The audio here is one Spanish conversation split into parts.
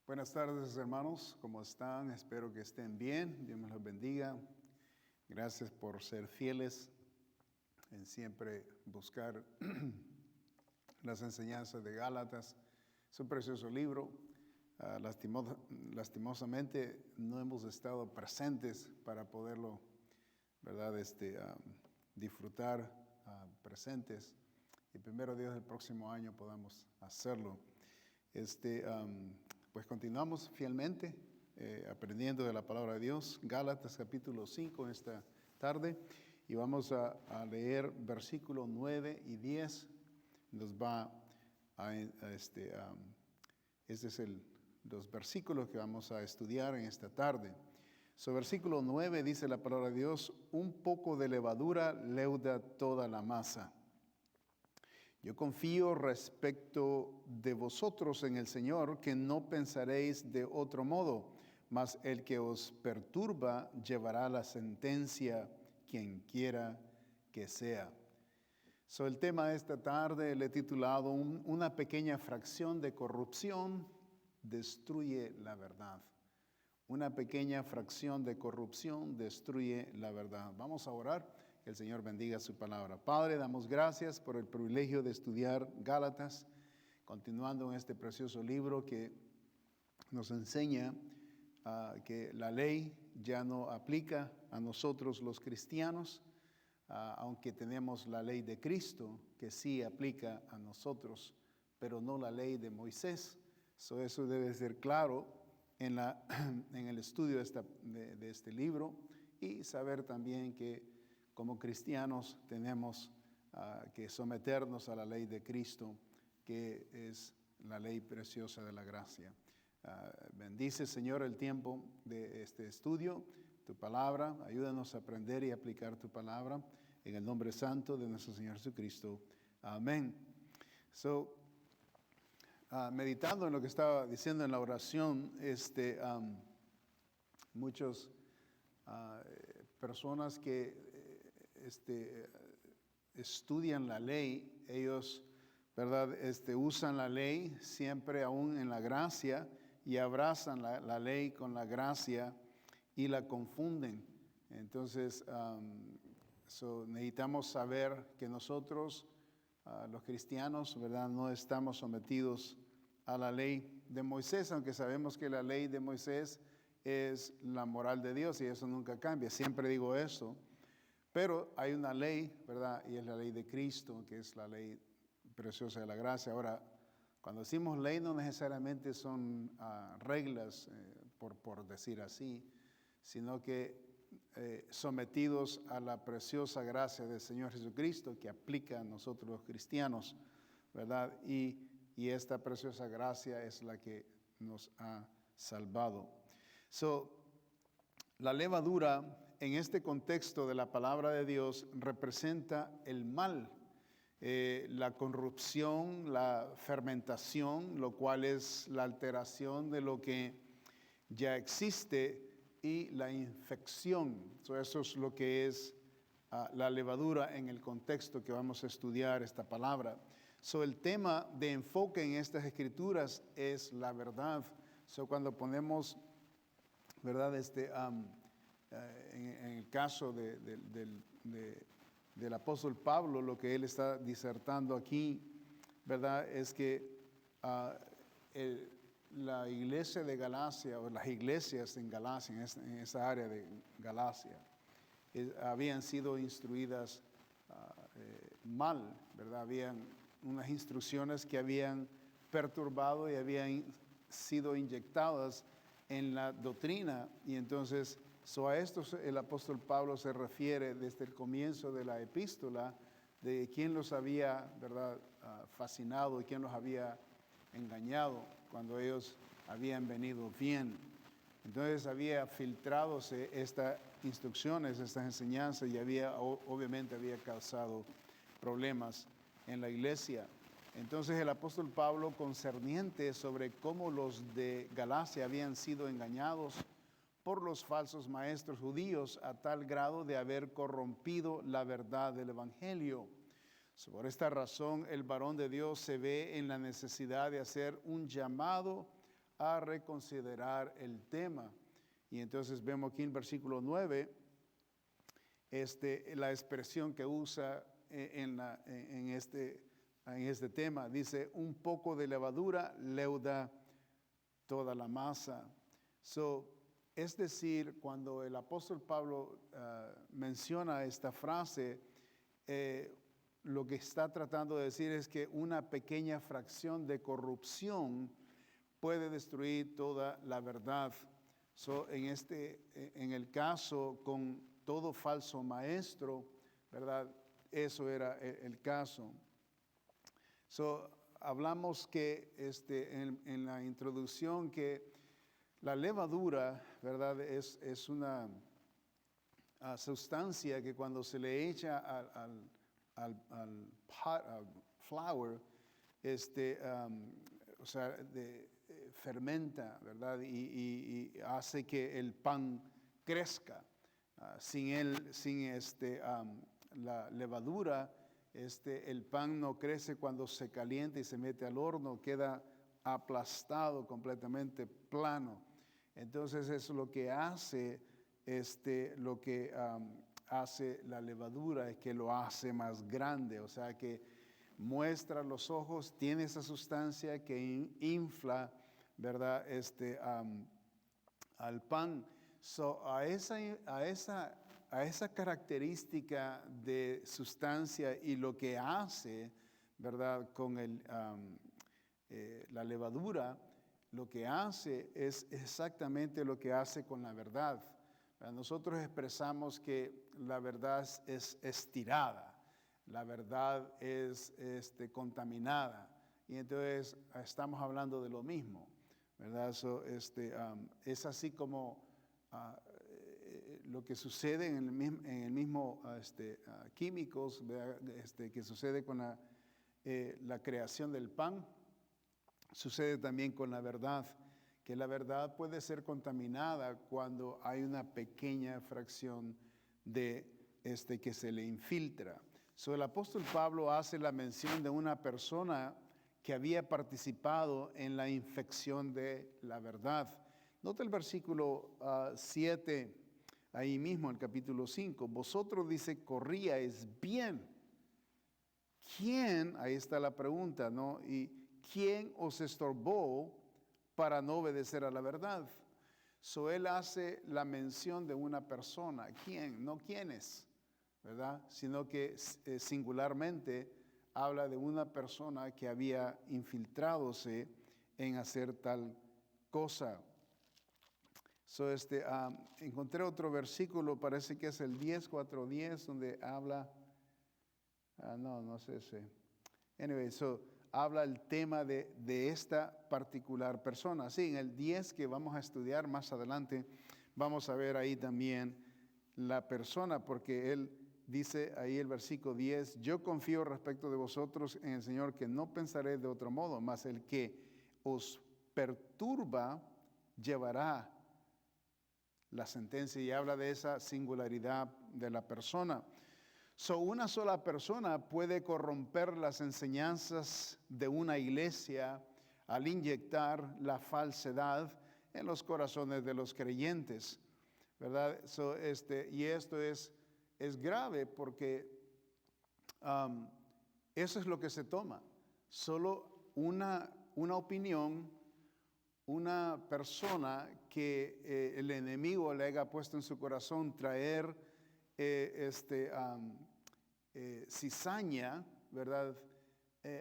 Buenas tardes, hermanos. ¿Cómo están? Espero que estén bien. Dios me los bendiga. Gracias por ser fieles en siempre buscar las enseñanzas de Gálatas. Es un precioso libro. Lastimosamente no hemos estado presentes para poderlo, ¿verdad? Disfrutar presentes. Y primero Dios, el próximo año podamos hacerlo. Pues continuamos fielmente aprendiendo de la palabra de Dios, Gálatas capítulo 5 esta tarde, y vamos a leer versículos 9 y 10. Nos va los versículos que vamos a estudiar en esta tarde. Versículo 9 dice la palabra de Dios: un poco de levadura leuda toda la masa. Yo confío respecto de vosotros en el Señor, que no pensaréis de otro modo, mas el que os perturba llevará la sentencia, quien quiera que sea. El tema de esta tarde le he titulado una pequeña fracción de corrupción destruye la verdad. Una pequeña fracción de corrupción destruye la verdad. Vamos a orar. Que el Señor bendiga su palabra. Padre, damos gracias por el privilegio de estudiar Gálatas, continuando en este precioso libro que nos enseña que la ley ya no aplica a nosotros los cristianos, aunque tenemos la ley de Cristo que sí aplica a nosotros, pero no la ley de Moisés. Eso debe ser claro en el estudio de este libro, y saber también que como cristianos tenemos que someternos a la ley de Cristo, que es la ley preciosa de la gracia. Bendice, Señor, el tiempo de este estudio, tu palabra. Ayúdanos a aprender y aplicar tu palabra en el nombre santo de nuestro Señor Jesucristo. Amén. Meditando en lo que estaba diciendo en la oración, muchas personas que estudian la ley, ellos, ¿verdad? Usan la ley siempre aún en la gracia, y abrazan la ley con la gracia y la confunden. Entonces, necesitamos saber que nosotros, los cristianos, ¿verdad?, no estamos sometidos a la ley de Moisés, aunque sabemos que la ley de Moisés es la moral de Dios y eso nunca cambia. Siempre digo eso. Pero hay una ley, ¿verdad? Y es la ley de Cristo, que es la ley preciosa de la gracia. Ahora, cuando decimos ley, no necesariamente son reglas, por decir así, sino que sometidos a la preciosa gracia del Señor Jesucristo, que aplica a nosotros los cristianos, ¿verdad? Y esta preciosa gracia es la que nos ha salvado. La levadura, en este contexto de la palabra de Dios, representa el mal, la corrupción, la fermentación, lo cual es la alteración de lo que ya existe, y la infección. Eso es lo que es la levadura en el contexto que vamos a estudiar esta palabra. El tema de enfoque en estas escrituras es la verdad. Cuando ponemos, ¿verdad?, en el caso del apóstol Pablo, lo que él está disertando aquí, ¿verdad?, es que la iglesia de Galacia, o las iglesias en Galacia, en esa área de Galacia, habían sido instruidas mal, ¿verdad? Habían unas instrucciones que habían perturbado y habían sido inyectadas en la doctrina, y entonces a esto el apóstol Pablo se refiere desde el comienzo de la epístola, de quién los había, ¿verdad?, fascinado y quién los había engañado cuando ellos habían venido bien. Entonces había filtrado estas instrucciones, estas enseñanzas, y obviamente había causado problemas en la iglesia. Entonces el apóstol Pablo, concerniente sobre cómo los de Galacia habían sido engañados por los falsos maestros judíos a tal grado de haber corrompido la verdad del evangelio. Por esta razón, el varón de Dios se ve en la necesidad de hacer un llamado a reconsiderar el tema. Y entonces vemos aquí en versículo 9 la expresión que usa en este tema. Dice, un poco de levadura leuda toda la masa. Es decir, cuando el apóstol Pablo menciona esta frase, lo que está tratando de decir es que una pequeña fracción de corrupción puede destruir toda la verdad. En el caso con todo falso maestro, ¿verdad? Eso era el caso. Hablamos que en la introducción que la levadura, ¿verdad? Es una sustancia que cuando se le echa al flour, fermenta, ¿verdad? Y hace que el pan crezca. Sin la levadura, el pan no crece cuando se calienta y se mete al horno, queda aplastado, completamente plano. Entonces es lo que hace, hace la levadura, es que lo hace más grande, o sea que muestra los ojos, tiene esa sustancia que infla, ¿verdad? Al pan. A esa característica de sustancia y lo que hace, ¿verdad? Con la levadura, lo que hace es exactamente lo que hace con la verdad. Nosotros expresamos que la verdad es estirada, la verdad es contaminada, y entonces estamos hablando de lo mismo, ¿verdad? Es así como lo que sucede en el mismo químicos, que sucede con la creación del pan, sucede también con la verdad, que la verdad puede ser contaminada cuando hay una pequeña fracción de que se le infiltra. El apóstol Pablo hace la mención de una persona que había participado en la infección de la verdad. Nota el versículo 7, ahí mismo, el capítulo 5. Vosotros, dice, corríais bien. ¿Quién? Ahí está la pregunta, ¿no? ¿Y quién os estorbó para no obedecer a la verdad? Él hace la mención de una persona. ¿Quién? No quiénes, ¿verdad? Sino que singularmente habla de una persona que había infiltradose en hacer tal cosa. Encontré otro versículo, parece que es el 10:4-10, donde habla, no sé si. Anyway, habla el tema de esta particular persona. Sí, en el 10 que vamos a estudiar más adelante, vamos a ver ahí también la persona, porque él dice ahí el versículo 10, yo confío respecto de vosotros en el Señor que no pensaré de otro modo, mas el que os perturba llevará la sentencia, y habla de esa singularidad de la persona. Una sola persona puede corromper las enseñanzas de una iglesia al inyectar la falsedad en los corazones de los creyentes, ¿verdad? Y esto es grave porque eso es lo que se toma. Solo una opinión, una persona que el enemigo le haya puesto en su corazón traer cizaña, ¿verdad?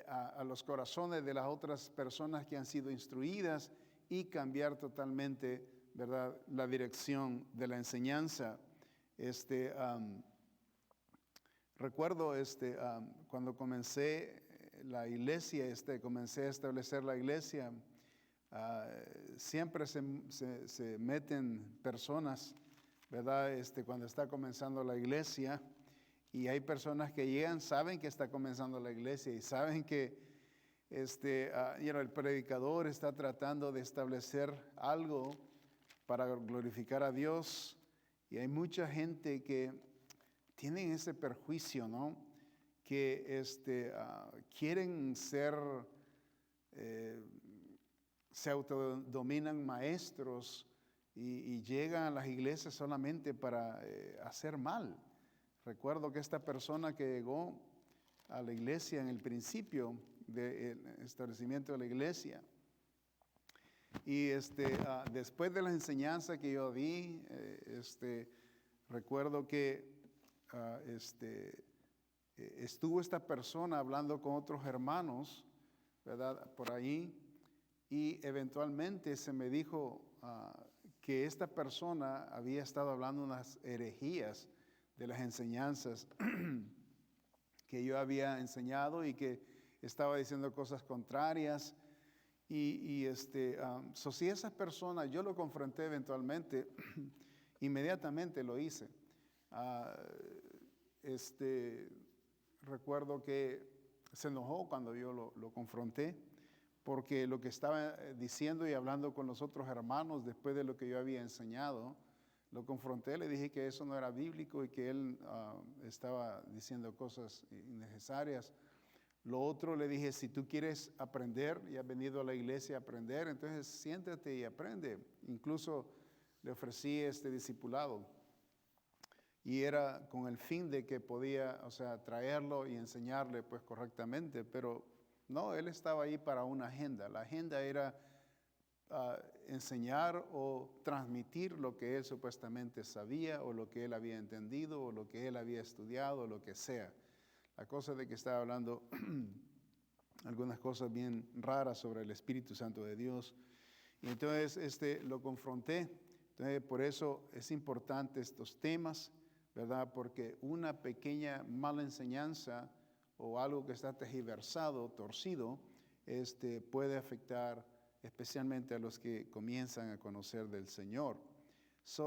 A los corazones de las otras personas que han sido instruidas y cambiar totalmente, ¿verdad?, la dirección de la enseñanza. Recuerdo cuando comencé la iglesia, comencé a establecer la iglesia, siempre se meten personas, ¿verdad? Cuando está comenzando la iglesia, y hay personas que llegan, saben que está comenzando la iglesia y saben que el predicador está tratando de establecer algo para glorificar a Dios, y hay mucha gente que tienen ese perjuicio, ¿no? Que quieren ser se autodominan maestros y llegan a las iglesias solamente para hacer mal. Recuerdo que esta persona que llegó a la iglesia en el principio del establecimiento de la iglesia, y después de la enseñanza que yo di, recuerdo que estuvo esta persona hablando con otros hermanos, ¿verdad? Por ahí, y eventualmente se me dijo que esta persona había estado hablando unas herejías de las enseñanzas que yo había enseñado y que estaba diciendo cosas contrarias. Si esa persona, yo lo confronté eventualmente, inmediatamente lo hice. Recuerdo que se enojó cuando yo lo confronté, porque lo que estaba diciendo y hablando con los otros hermanos después de lo que yo había enseñado, lo confronté, le dije que eso no era bíblico y que él estaba diciendo cosas innecesarias. Lo otro le dije, si tú quieres aprender y has venido a la iglesia a aprender, entonces siéntate y aprende. Incluso le ofrecí este discipulado. Y era con el fin de que podía, traerlo y enseñarle pues correctamente, pero no, él estaba ahí para una agenda. La agenda era enseñar o transmitir lo que él supuestamente sabía o lo que él había entendido o lo que él había estudiado o lo que sea. La cosa de que estaba hablando algunas cosas bien raras sobre el Espíritu Santo de Dios. Y entonces lo confronté. Entonces por eso es importante estos temas, ¿verdad? Porque una pequeña mala enseñanza o algo que está tergiversado, torcido, puede afectar especialmente a los que comienzan a conocer del Señor.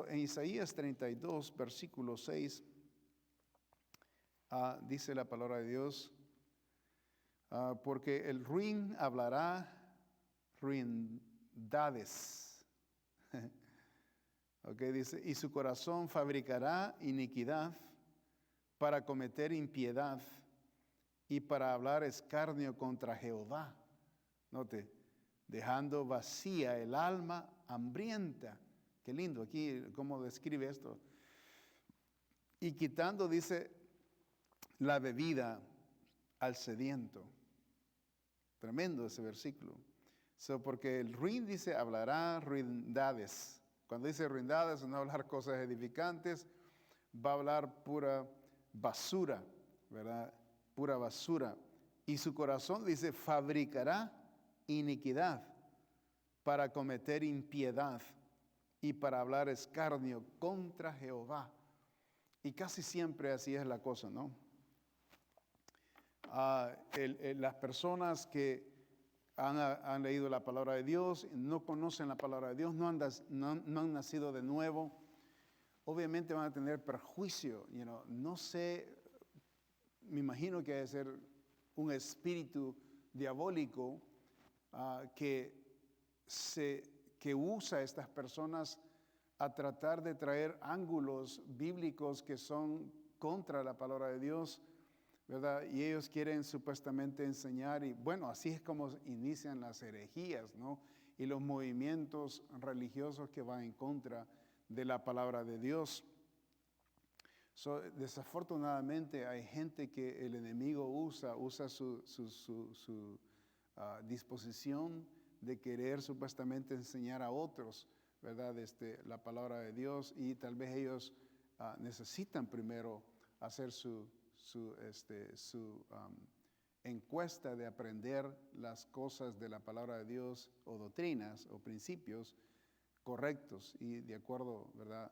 En Isaías 32, versículo 6, dice la palabra de Dios, porque el ruin hablará ruindades. Okay, dice, y su corazón fabricará iniquidad para cometer impiedad y para hablar escarnio contra Jehová. Note, dejando vacía el alma hambrienta. Qué lindo aquí cómo describe esto. Y quitando, dice, la bebida al sediento. Tremendo ese versículo. Porque el ruin dice, hablará ruindades. Cuando dice ruindades, no va a hablar cosas edificantes, va a hablar pura basura, ¿verdad? Pura basura. Y su corazón, dice, fabricará iniquidad para cometer impiedad y para hablar escarnio contra Jehová. Y casi siempre así es la cosa, ¿no? Las personas que han leído la palabra de Dios, no conocen la palabra de Dios, no han nacido de nuevo, obviamente van a tener perjuicio. No sé, me imagino que debe ser un espíritu diabólico que usa a estas personas a tratar de traer ángulos bíblicos que son contra la palabra de Dios, ¿verdad? Y ellos quieren supuestamente enseñar, y bueno, así es como inician las herejías, ¿no? Y los movimientos religiosos que van en contra de la palabra de Dios. Desafortunadamente hay gente que el enemigo usa su disposición de querer supuestamente enseñar a otros, ¿verdad? La palabra de Dios, y tal vez ellos necesitan primero hacer su encuesta de aprender las cosas de la palabra de Dios o doctrinas o principios correctos y de acuerdo, ¿verdad?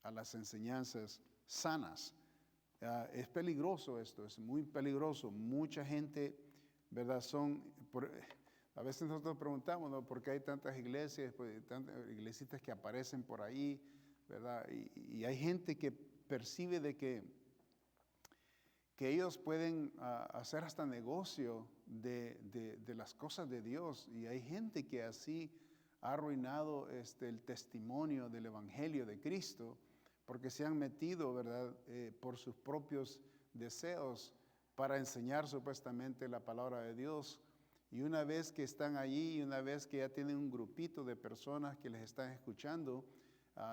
A las enseñanzas sanas. Es peligroso esto, es muy peligroso. Mucha gente, ¿verdad? A veces nosotros preguntamos, ¿no? ¿Por qué hay tantas iglesias, pues, tantas iglesitas que aparecen por ahí, ¿verdad? Y hay gente que percibe de que ellos pueden hacer hasta negocio de las cosas de Dios, y hay gente que así ha arruinado el testimonio del Evangelio de Cristo, porque se han metido, ¿verdad? Por sus propios deseos para enseñar supuestamente la palabra de Dios, Y una vez que están allí, y una vez que ya tienen un grupito de personas que les están escuchando,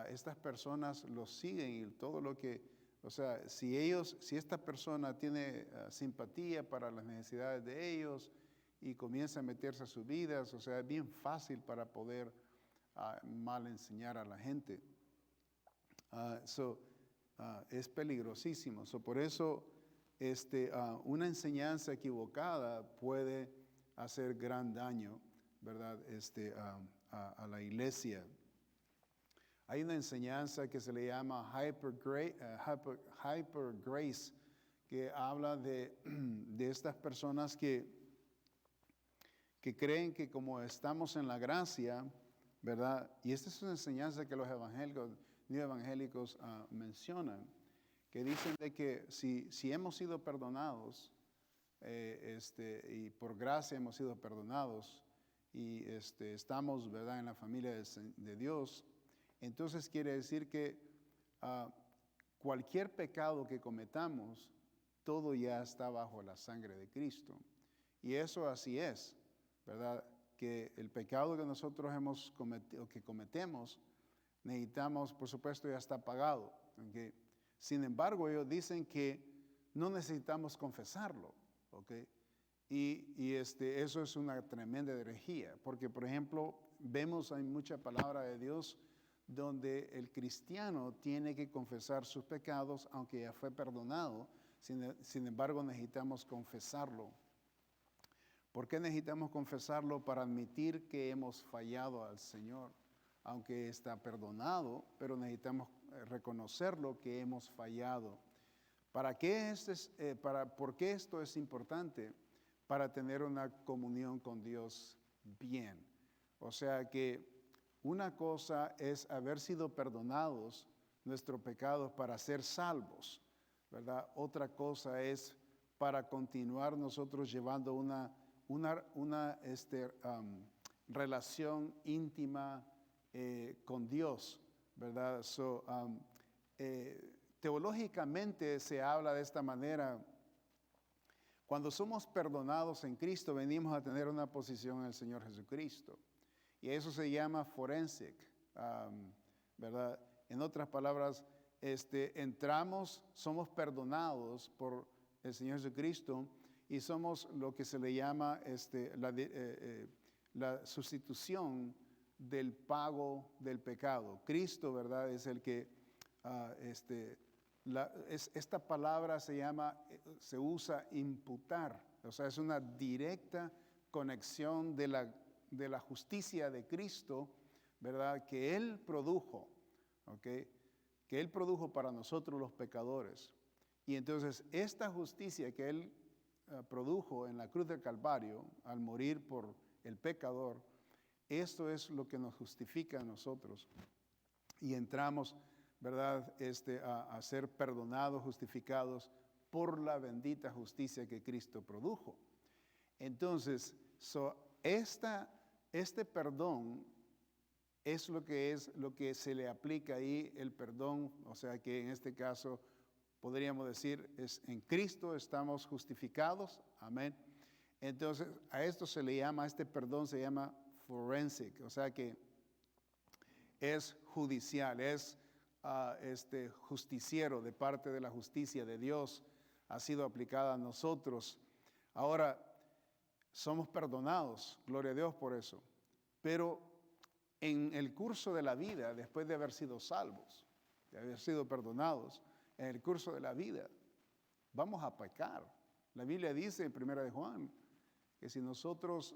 estas personas los siguen y todo lo que, o sea, si esta persona tiene simpatía para las necesidades de ellos y comienza a meterse a sus vidas, o sea, es bien fácil para poder mal enseñar a la gente. Es peligrosísimo. Por eso una enseñanza equivocada puede hacer gran daño, ¿verdad? A la iglesia. Hay una enseñanza que se le llama hyper grace, que habla de estas personas que creen que como estamos en la gracia, ¿verdad? Y esta es una enseñanza que los evangélicos mencionan, que dicen de que si hemos sido perdonados, y por gracia hemos sido perdonados, y estamos, ¿verdad?, en la familia de Dios, entonces quiere decir que cualquier pecado que cometamos, todo ya está bajo la sangre de Cristo. Y eso así es, ¿verdad? Que el pecado que nosotros hemos cometido, que cometemos, necesitamos, por supuesto, ya está pagado. ¿Okay? Sin embargo, ellos dicen que no necesitamos confesarlo, ¿ok? Y eso es una tremenda herejía, porque, por ejemplo, vemos hay mucha palabra de Dios donde el cristiano tiene que confesar sus pecados, aunque ya fue perdonado. Sin embargo, necesitamos confesarlo. ¿Por qué necesitamos confesarlo? Para admitir que hemos fallado al Señor, aunque está perdonado, pero necesitamos reconocerlo que hemos fallado. ¿Por qué esto es importante? Para tener una comunión con Dios bien. O sea que una cosa es haber sido perdonados nuestros pecados para ser salvos, ¿verdad? Otra cosa es para continuar nosotros llevando una relación íntima con Dios, ¿verdad? Teológicamente se habla de esta manera. Cuando somos perdonados en Cristo, venimos a tener una posición en el Señor Jesucristo. Y eso se llama forensic, ¿verdad? En otras palabras, entramos, somos perdonados por el Señor Jesucristo y somos lo que se le llama la sustitución del pago del pecado. Cristo, ¿verdad? Es el que, esta palabra se usa imputar, o sea, es una directa conexión de la justicia de Cristo, ¿verdad? Que Él produjo, ¿ok? Que Él produjo para nosotros los pecadores. Y entonces esta justicia que Él produjo en la cruz del Calvario, al morir por el pecador, esto es lo que nos justifica a nosotros. Y entramos, ¿verdad?, a ser perdonados, justificados por la bendita justicia que Cristo produjo. Entonces, este perdón es lo que se le aplica ahí, el perdón, o sea que en este caso podríamos decir, es en Cristo estamos justificados, amén. Entonces, a esto se le llama, este perdón se llama forensic, o sea que es judicial, es justiciero de parte de la justicia de Dios, ha sido aplicada a nosotros. Ahora, somos perdonados, gloria a Dios por eso, pero en el curso de la vida, después de haber sido salvos, de haber sido perdonados, en el curso de la vida, vamos a pecar. La Biblia dice en 1 de Juan que si nosotros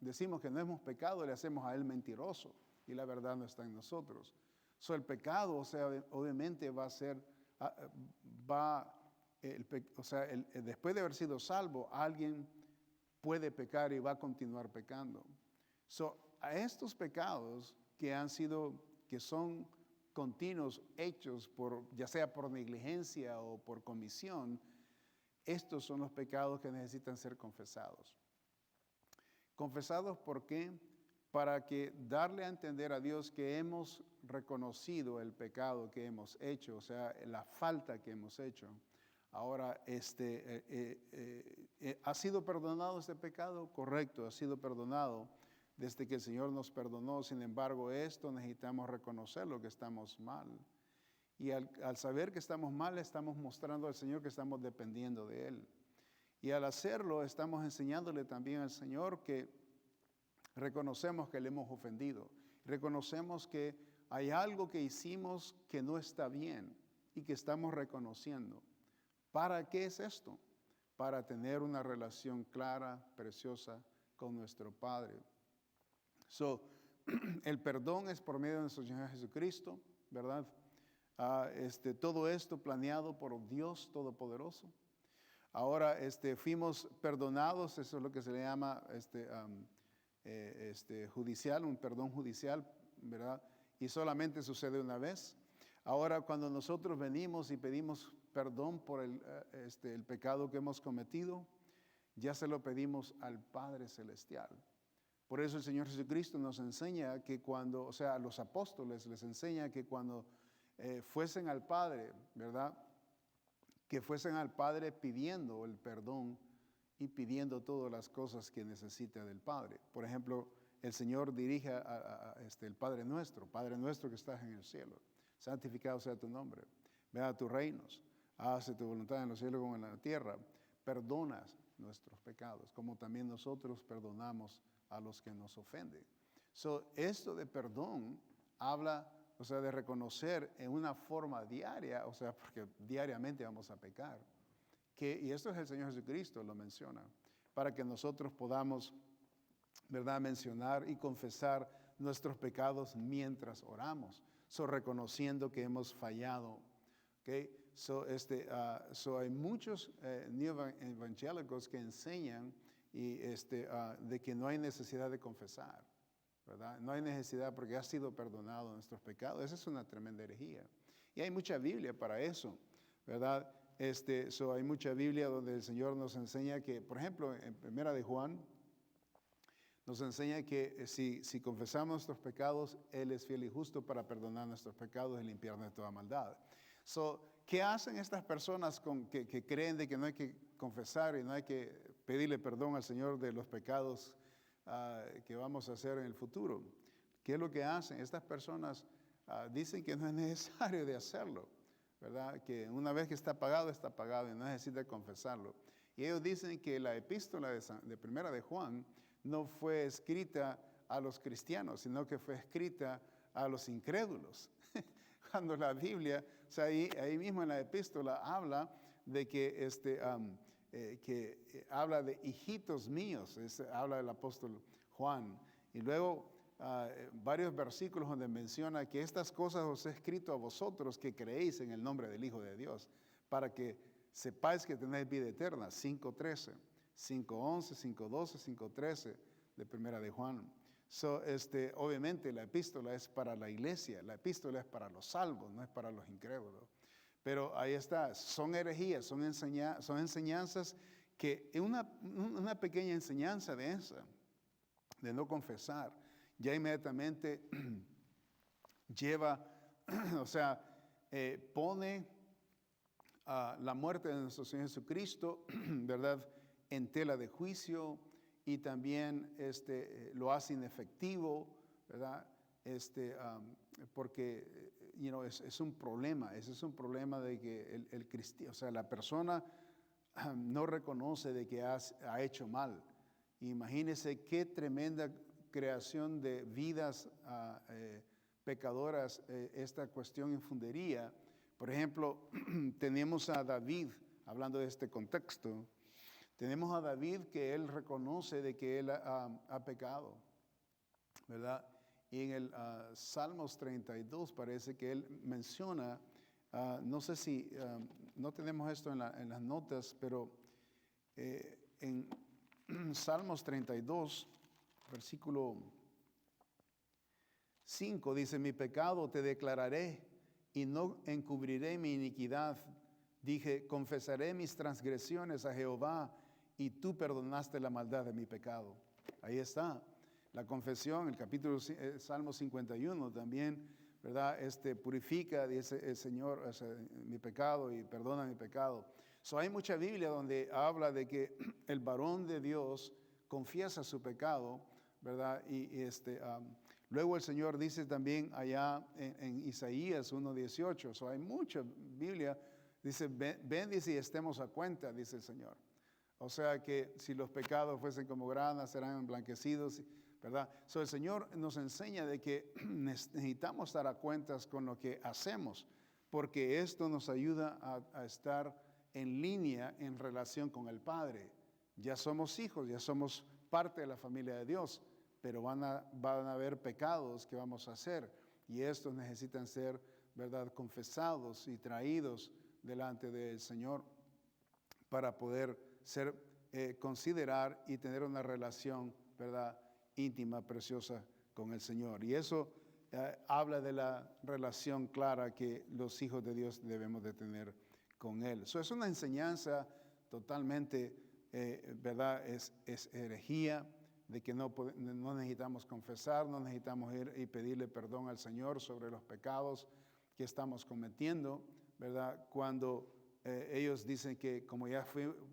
decimos que no hemos pecado, le hacemos a Él mentiroso y la verdad no está en nosotros. El pecado, o sea, obviamente va a ser, después de haber sido salvo, alguien puede pecar y va a continuar pecando. A estos pecados que son continuos, hechos ya sea por negligencia o por comisión, estos son los pecados que necesitan ser confesados. ¿Confesados por qué? Para que darle a entender a Dios que hemos reconocido el pecado que hemos hecho, o sea, la falta que hemos hecho. Ahora, ¿ha sido perdonado este pecado? Correcto, ha sido perdonado desde que el Señor nos perdonó. Sin embargo, esto necesitamos reconocerlo, que estamos mal. Y al saber que estamos mal, estamos mostrando al Señor que estamos dependiendo de Él. Y al hacerlo, estamos enseñándole también al Señor que reconocemos que le hemos ofendido. Reconocemos que hay algo que hicimos que no está bien y que estamos reconociendo. ¿Para qué es esto? Para tener una relación clara, preciosa con nuestro Padre. El perdón es por medio de nuestro Señor Jesucristo, ¿verdad? Todo esto planeado por Dios Todopoderoso. Ahora fuimos perdonados, eso es lo que se le llama judicial, un perdón judicial, ¿verdad? Y solamente sucede una vez. Ahora, cuando nosotros venimos y pedimos perdón por el pecado que hemos cometido, ya se lo pedimos al Padre Celestial. Por eso el Señor Jesucristo nos enseña que cuando, o sea, a los apóstoles les enseña que cuando fuesen al Padre, ¿verdad? Que fuesen al Padre pidiendo el perdón y pidiendo todas las cosas que necesita del Padre. Por ejemplo, el Señor dirige el Padre nuestro que estás en el cielo. Santificado sea tu nombre. Venga a tus reinos. Hágase tu voluntad en los cielos como en la tierra. Perdonas nuestros pecados, como también nosotros perdonamos a los que nos ofenden. Esto de perdón habla, o sea, de reconocer en una forma diaria, o sea, porque diariamente vamos a pecar. Y esto es el Señor Jesucristo, lo menciona, para que nosotros podamos, ¿verdad?, mencionar y confesar nuestros pecados mientras oramos. Reconociendo que hemos fallado. Okay? Hay muchos neo-evangélicos que enseñan de que no hay necesidad de confesar, ¿verdad? No hay necesidad porque ha sido perdonado nuestros pecados. Esa es una tremenda herejía. Y hay mucha Biblia para eso, ¿verdad? Hay mucha Biblia donde el Señor nos enseña que, por ejemplo, en Primera de Juan, nos enseña que si confesamos nuestros pecados, Él es fiel y justo para perdonar nuestros pecados y limpiarnos de toda maldad. ¿Qué hacen estas personas que creen de que no hay que confesar y no hay que pedirle perdón al Señor de los pecados que vamos a hacer en el futuro? ¿Qué es lo que hacen? Estas personas dicen que no es necesario de hacerlo, ¿verdad? Que una vez que está pagado y no necesita confesarlo. Y ellos dicen que la epístola de Primera de Juan no fue escrita a los cristianos, sino que fue escrita a los incrédulos. Cuando la Biblia, o sea, ahí mismo en la epístola habla de que, habla de hijitos míos, habla del apóstol Juan. Y luego varios versículos donde menciona que estas cosas os he escrito a vosotros que creéis en el nombre del Hijo de Dios, para que sepáis que tenéis vida eterna. 5:13. 5:11, 5:12, 5:13 de Primera de Juan. Obviamente la epístola es para la iglesia, la epístola es para los salvos, no es para los incrédulos. Pero ahí está, son herejías, son enseñanzas que una pequeña enseñanza de esa, de no confesar, ya inmediatamente lleva, o sea, pone la muerte de nuestro Señor Jesucristo, ¿verdad?, en tela de juicio, y también lo hace inefectivo, ¿verdad? Porque es un problema, ese es un problema de que el cristiano, o sea, la persona no reconoce de que ha hecho mal. Imagínense qué tremenda creación de vidas pecadoras esta cuestión infundiría. Por ejemplo, tenemos a David, hablando de este contexto, tenemos a David que él reconoce de que él ha pecado, ¿verdad? Y en el Salmos 32 parece que él menciona, no sé si, no tenemos esto en las notas, pero en Salmos 32, versículo 5, dice, mi pecado te declararé y no encubriré mi iniquidad. Dije, confesaré mis transgresiones a Jehová y tú perdonaste la maldad de mi pecado. Ahí está la confesión, el capítulo Salmo 51 también, ¿verdad? Purifica, dice el Señor, mi pecado y perdona mi pecado. So, hay mucha Biblia donde habla de que el varón de Dios confiesa su pecado, ¿verdad? Luego el Señor dice también allá en Isaías 1:18, so, hay mucha Biblia, dice, ven, dice, y estemos a cuenta, dice el Señor. O sea que si los pecados fuesen como granas, serán emblanquecidos, ¿verdad? So, el Señor nos enseña de que necesitamos estar a cuentas con lo que hacemos, porque esto nos ayuda a estar en línea en relación con el Padre. Ya somos hijos, ya somos parte de la familia de Dios, pero van a haber pecados que vamos a hacer, y estos necesitan ser, ¿verdad?, confesados y traídos delante del Señor para poder considerar y tener una relación, ¿verdad?, íntima, preciosa con el Señor. Y eso habla de la relación clara que los hijos de Dios debemos de tener con Él. Eso es una enseñanza totalmente, ¿verdad?, es herejía, de que no necesitamos confesar, no necesitamos ir y pedirle perdón al Señor sobre los pecados que estamos cometiendo, ¿verdad? Cuando ellos dicen que como ya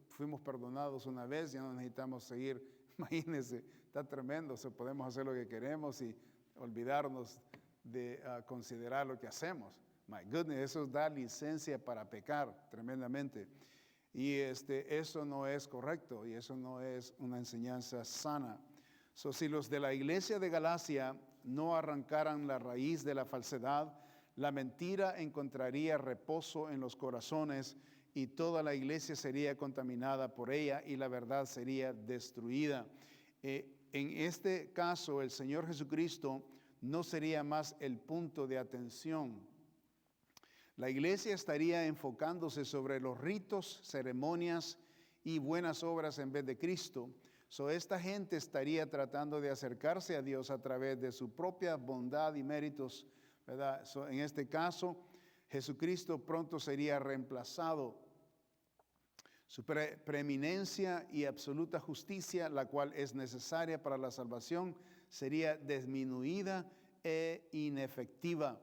fuimos perdonados una vez, ya no necesitamos seguir. Imagínense, está tremendo, podemos hacer lo que queremos y olvidarnos de considerar lo que hacemos. My goodness, eso da licencia para pecar tremendamente. Y eso no es correcto, y eso no es una enseñanza sana. So, si los de la iglesia de Galacia no arrancaran la raíz de la falsedad, la mentira encontraría reposo en los corazones y toda la iglesia sería contaminada por ella y la verdad sería destruida. En este caso, el Señor Jesucristo no sería más el punto de atención. La iglesia estaría enfocándose sobre los ritos, ceremonias y buenas obras en vez de Cristo. So, esta gente estaría tratando de acercarse a Dios a través de su propia bondad y méritos, ¿verdad? So, en este caso, Jesucristo pronto sería reemplazado. Su preeminencia y absoluta justicia, la cual es necesaria para la salvación, sería disminuida e inefectiva.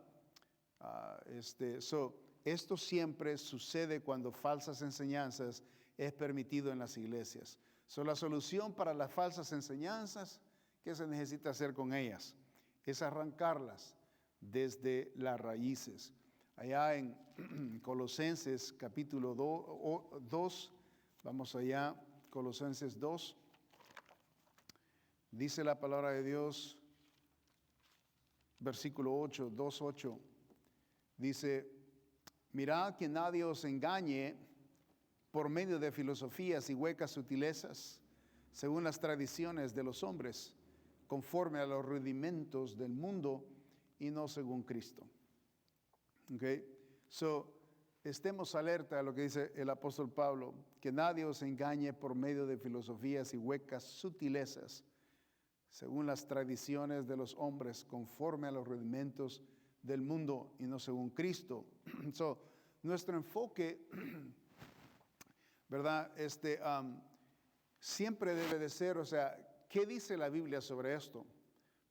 Esto siempre sucede cuando falsas enseñanzas es permitido en las iglesias. La solución para las falsas enseñanzas, ¿qué se necesita hacer con ellas? Es arrancarlas desde las raíces. Allá en Colosenses capítulo 2, vamos allá, Colosenses 2, dice la palabra de Dios, versículo 8, 2:8, dice, mirad que nadie os engañe por medio de filosofías y huecas sutilezas, según las tradiciones de los hombres, conforme a los rudimentos del mundo y no según Cristo. Okay? So, estemos alerta a lo que dice el apóstol Pablo, que nadie os engañe por medio de filosofías y huecas sutilezas, según las tradiciones de los hombres, conforme a los rudimentos del mundo y no según Cristo. So, nuestro enfoque, ¿verdad? Siempre debe de ser, o sea, ¿qué dice la Biblia sobre esto?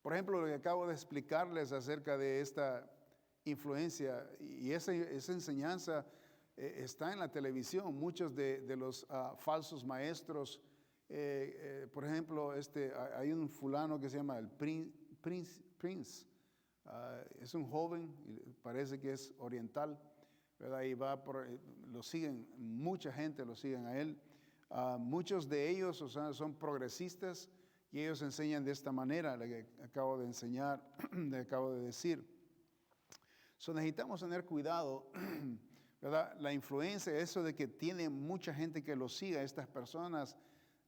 Por ejemplo, lo que acabo de explicarles acerca de esta influencia y esa enseñanza está en la televisión. Muchos de los falsos maestros, por ejemplo, hay un fulano que se llama el Prince. Es un joven, parece que es oriental, ¿verdad? Y lo siguen, mucha gente lo siguen a él. Muchos de ellos, o sea, son progresistas y ellos enseñan de esta manera, la que acabo de enseñar, le acabo de decir. Necesitamos tener cuidado, ¿verdad? La influencia, eso de que tiene mucha gente que lo siga, estas personas,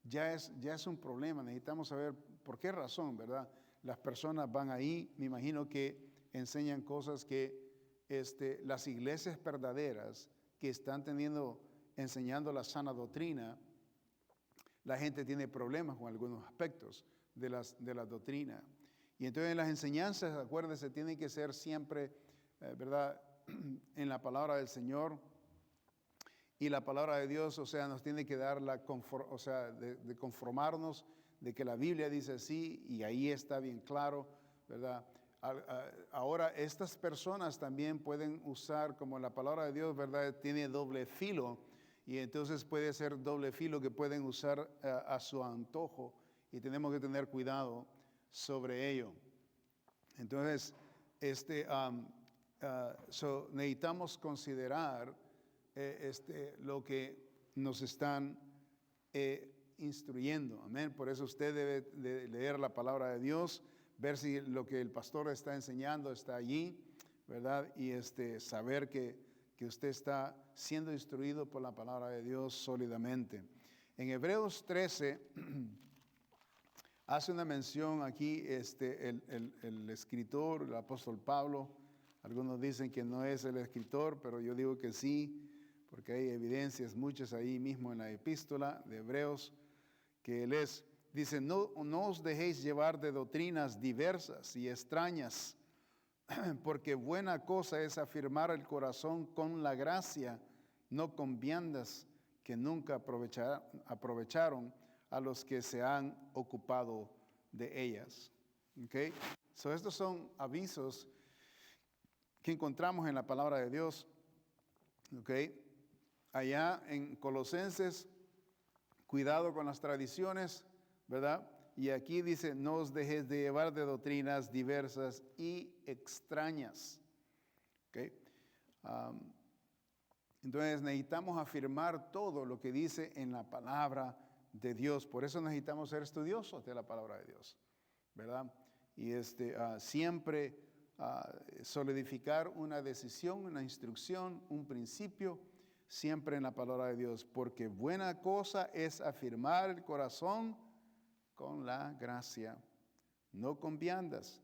ya es un problema. Necesitamos saber por qué razón, ¿verdad? Las personas van ahí, me imagino que enseñan cosas que las iglesias verdaderas que están enseñando la sana doctrina, la gente tiene problemas con algunos aspectos de la doctrina. Y entonces las enseñanzas, acuérdense, tienen que ser siempre, ¿verdad?, en la palabra del Señor. Y la palabra de Dios, o sea, nos tiene que dar de conformarnos de que la Biblia dice así y ahí está bien claro, ¿verdad? Ahora, estas personas también pueden usar, como la palabra de Dios, ¿verdad?, tiene doble filo, y entonces puede ser doble filo que pueden usar a su antojo y tenemos que tener cuidado sobre ello. Entonces, necesitamos considerar lo que nos están instruyendo. Amén. Por eso usted debe de leer la palabra de Dios, ver si lo que el pastor está enseñando está allí, ¿verdad? Y saber que usted está siendo instruido por la palabra de Dios sólidamente. En Hebreos 13 hace una mención aquí el escritor, el apóstol Pablo. Algunos dicen que no es el escritor, pero yo digo que sí, porque hay evidencias muchas ahí mismo en la epístola de Hebreos que él es. Dice, no os dejéis llevar de doctrinas diversas y extrañas, porque buena cosa es afirmar el corazón con la gracia, no con viandas que nunca aprovecharon a los que se han ocupado de ellas. ¿Okay? So, estos son avisos que encontramos en la palabra de Dios. ¿Okay? Allá en Colosenses, cuidado con las tradiciones, ¿verdad? Y aquí dice, no os dejéis de llevar de doctrinas diversas y extrañas. ¿Okay? Entonces necesitamos afirmar todo lo que dice en la palabra de Dios. Por eso necesitamos ser estudiosos de la palabra de Dios, ¿verdad? Y siempre solidificar una decisión, una instrucción, un principio, siempre en la palabra de Dios. Porque buena cosa es afirmar el corazón con la gracia, no con viandas,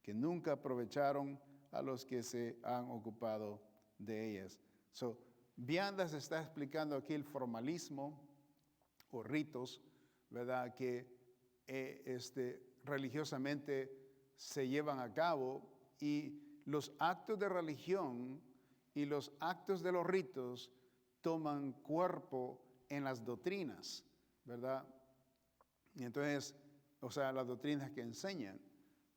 que nunca aprovecharon a los que se han ocupado de ellas. So, viandas está explicando aquí el formalismo o ritos, ¿verdad? Que religiosamente se llevan a cabo, y los actos de religión y los actos de los ritos toman cuerpo en las doctrinas, ¿verdad? Y entonces, o sea, las doctrinas que enseñan,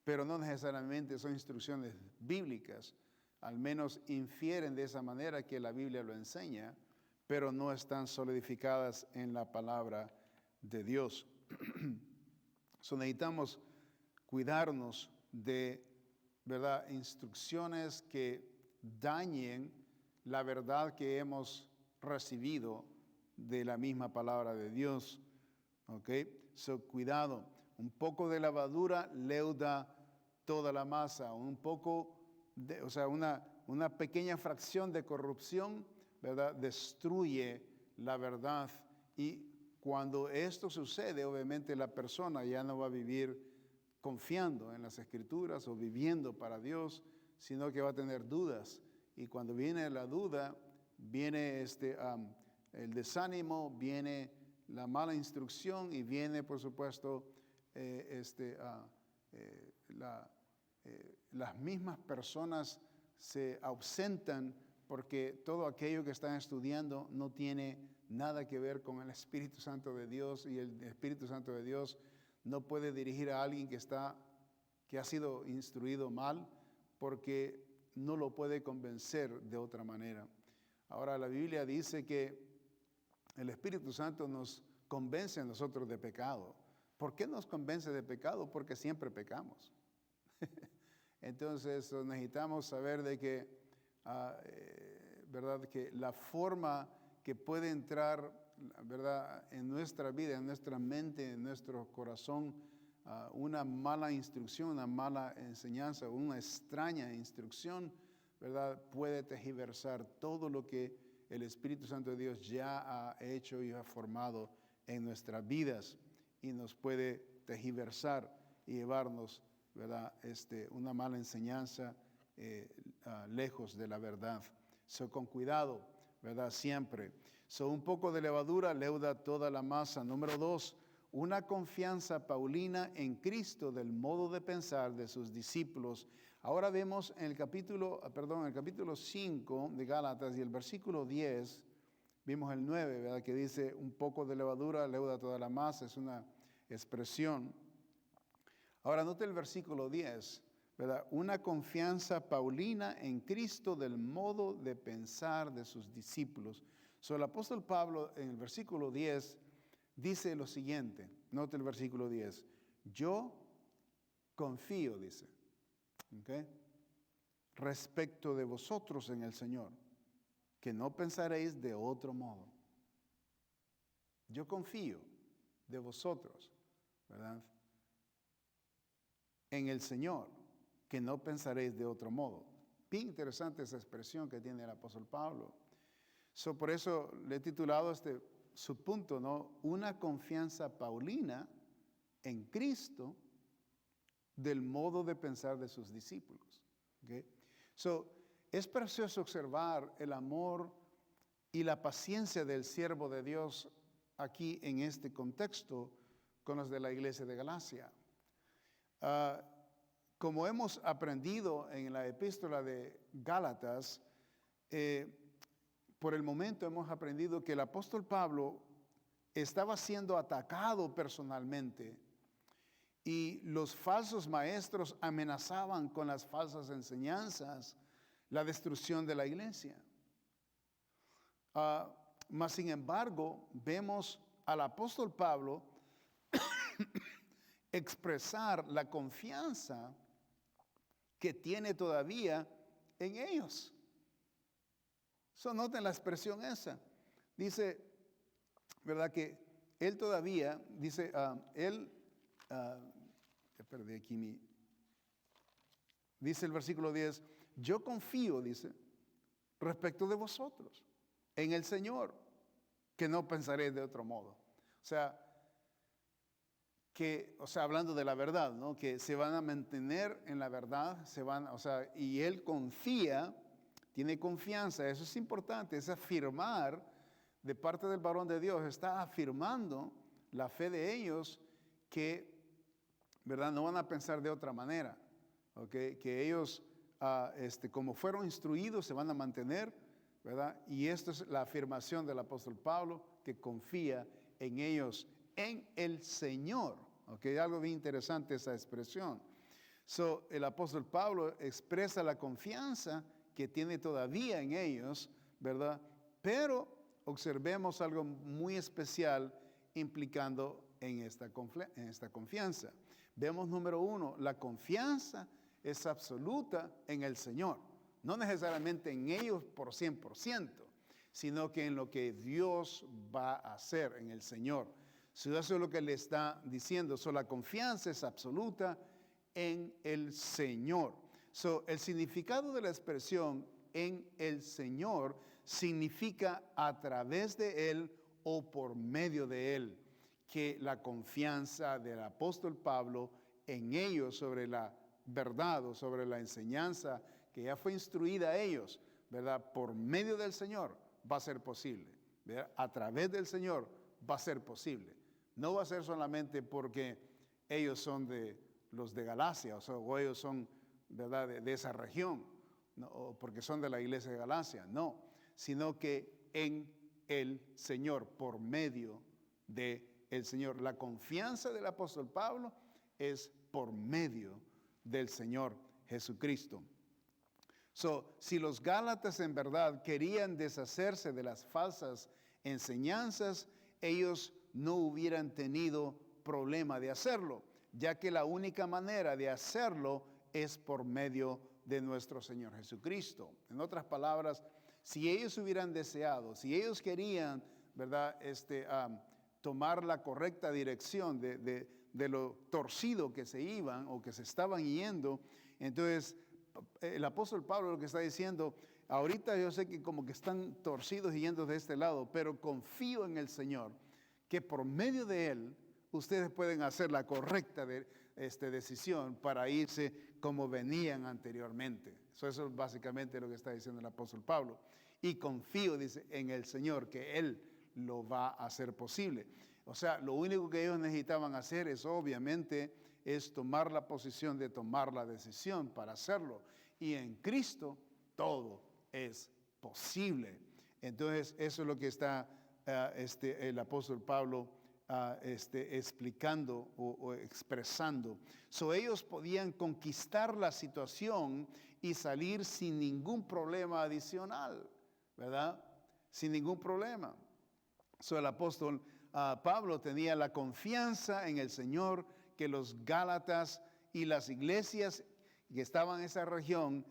pero no necesariamente son instrucciones bíblicas, al menos infieren de esa manera que la Biblia lo enseña, pero no están solidificadas en la palabra de Dios. So, necesitamos cuidarnos de, ¿verdad?, instrucciones que dañen la verdad que hemos recibido de la misma palabra de Dios. ¿Ok? So, cuidado. Un poco de levadura leuda toda la masa. Un poco, una pequeña fracción de corrupción, ¿verdad?, destruye la verdad. Y cuando esto sucede, obviamente la persona ya no va a vivir confiando en las Escrituras o viviendo para Dios, sino que va a tener dudas. Y cuando viene la duda, viene el desánimo, viene la mala instrucción y viene, por supuesto, las mismas personas se ausentan porque todo aquello que están estudiando no tiene nada que ver con el Espíritu Santo de Dios, y el Espíritu Santo de Dios no puede dirigir a alguien que ha sido instruido mal, porque no lo puede convencer de otra manera. Ahora, la Biblia dice que el Espíritu Santo nos convence a nosotros de pecado. ¿Por qué nos convence de pecado? Porque siempre pecamos. Entonces necesitamos saber de que, ¿verdad?, que la forma que puede entrar, ¿verdad?, en nuestra vida, en nuestra mente, en nuestro corazón, una mala instrucción, una mala enseñanza, una extraña instrucción, ¿verdad?, puede tergiversar todo lo que el Espíritu Santo de Dios ya ha hecho y ha formado en nuestras vidas, y nos puede tergiversar y llevarnos, ¿verdad?, una mala enseñanza lejos de la verdad. So, con cuidado, ¿verdad?, siempre. So, un poco de levadura leuda toda la masa. Número 2, una confianza paulina en Cristo del modo de pensar de sus discípulos. Ahora vemos en el capítulo 5 de Gálatas y el versículo 10, vimos el 9, ¿verdad?, que dice un poco de levadura leuda toda la masa, es una expresión. Ahora note el versículo 10, ¿verdad? Una confianza paulina en Cristo del modo de pensar de sus discípulos. So, el apóstol Pablo en el versículo 10 dice lo siguiente, note el versículo 10, yo confío, dice, ¿okay?, respecto de vosotros en el Señor, que no pensaréis de otro modo. Yo confío de vosotros, ¿verdad?, en el Señor, que no pensaréis de otro modo. Bien interesante esa expresión que tiene el apóstol Pablo. So, por eso le he titulado este subpunto, ¿no? Una confianza paulina en Cristo del modo de pensar de sus discípulos. ¿Okay? So, es precioso observar el amor y la paciencia del siervo de Dios aquí en este contexto con los de la iglesia de Galacia. Como hemos aprendido en la epístola de Gálatas, por el momento hemos aprendido que el apóstol Pablo estaba siendo atacado personalmente y los falsos maestros amenazaban con las falsas enseñanzas la destrucción de la iglesia. Mas sin embargo, vemos al apóstol Pablo expresar la confianza que tiene todavía en ellos. So, noten la expresión esa. Dice, ¿verdad?, que él todavía, dice, perdí aquí dice el versículo 10, yo confío, dice, respecto de vosotros, en el Señor, que no pensaré de otro modo. O sea, hablando de la verdad, ¿no?, que se van a mantener en la verdad, y él confía, tiene confianza, eso es importante, es afirmar de parte del varón de Dios, está afirmando la fe de ellos que, ¿verdad?, no van a pensar de otra manera, ¿okay?, que ellos, como fueron instruidos, se van a mantener, ¿verdad? Y esto es la afirmación del apóstol Pablo, que confía en ellos, en el Señor. ¿Okay? Algo bien interesante esa expresión. So, el apóstol Pablo expresa la confianza que tiene todavía en ellos, ¿verdad? Pero observemos algo muy especial implicando en esta confianza. Vemos, número uno, la confianza es absoluta en el Señor. No necesariamente en ellos por 100%, sino que en lo que Dios va a hacer en el Señor. Eso es lo que le está diciendo. La confianza es absoluta en el Señor. El significado de la expresión en el Señor significa a través de Él o por medio de Él, que la confianza del apóstol Pablo en ellos sobre la verdad o sobre la enseñanza que ya fue instruida a ellos, ¿verdad?, por medio del Señor va a ser posible, ¿verdad? A través del Señor va a ser posible. No va a ser solamente porque ellos son de los de Galacia, o ellos son, ¿verdad?, de esa región, ¿no?, o porque son de la iglesia de Galacia, no, sino que en el Señor, por medio del Señor. La confianza del apóstol Pablo es por medio del Señor Jesucristo. Si los Gálatas en verdad querían deshacerse de las falsas enseñanzas, ellos no hubieran tenido problema de hacerlo, ya que la única manera de hacerlo es por medio de nuestro Señor Jesucristo. En otras palabras, si ellos hubieran deseado, si ellos querían, ¿verdad?, tomar la correcta dirección de lo torcido que se iban o que se estaban yendo, entonces el apóstol Pablo lo que está diciendo, ahorita yo sé que como que están torcidos y yendo de este lado, pero confío en el Señor, que por medio de Él ustedes pueden hacer la correcta decisión para irse como venían anteriormente. Eso es básicamente lo que está diciendo el apóstol Pablo. Y confío, dice, en el Señor, que Él lo va a hacer posible. O sea, lo único que ellos necesitaban hacer es obviamente tomar la posición de tomar la decisión para hacerlo. Y en Cristo todo es posible. Entonces, eso es lo que está el apóstol Pablo explicando o expresando. Ellos podían conquistar la situación y salir sin ningún problema adicional, ¿verdad? sin ningún problema. El apóstol Pablo tenía la confianza en el Señor que los Gálatas y las iglesias que estaban en esa región